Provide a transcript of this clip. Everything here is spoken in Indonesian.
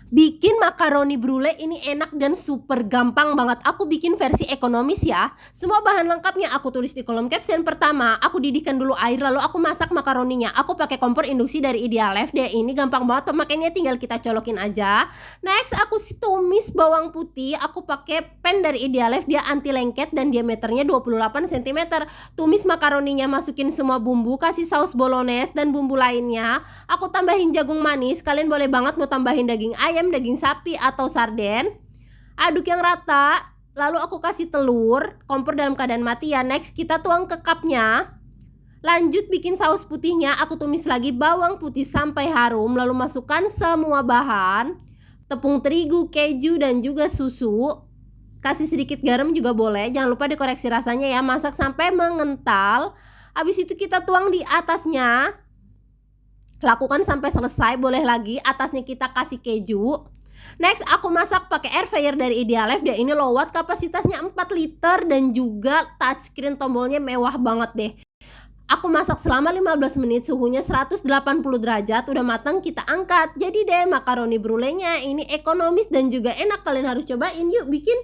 Bikin makaroni brulee ini enak dan super gampang banget. Aku bikin versi ekonomis ya. Semua bahan lengkapnya aku tulis di kolom caption. Pertama, aku didihkan dulu air lalu aku masak makaroninya. Aku pakai kompor induksi dari Idealef deh. Ini gampang banget pemakaiannya, tinggal kita colokin aja. Next, aku tumis bawang putih. Aku pakai pan dari Idealef, dia anti lengket dan diameternya 28 cm. Tumis makaroninya, masukin semua bumbu, kasih saus bolognese dan bumbu lainnya. Aku tambahin jagung manis. Kalian boleh banget mau tambahin daging ayam, daging sapi atau sarden. Aduk yang rata. Lalu aku kasih telur. Kompor dalam keadaan mati ya. Next kita tuang ke cupnya. Lanjut bikin saus putihnya. Aku tumis lagi bawang putih sampai harum. Lalu masukkan semua bahan. Tepung terigu, keju dan juga susu. Kasih sedikit garam juga boleh. Jangan lupa dikoreksi rasanya ya. Masak sampai mengental. Habis itu kita tuang di atasnya. Lakukan sampai selesai, boleh lagi atasnya kita kasih keju. Next, aku masak pakai air fryer dari Idealef. Dia ini low watt, kapasitasnya 4 liter dan juga touchscreen, tombolnya mewah banget deh. Aku masak selama 15 menit, suhunya 180 derajat. Udah matang, kita angkat. Jadi deh makaroni brulee-nya ini ekonomis dan juga enak. Kalian harus cobain, yuk bikin.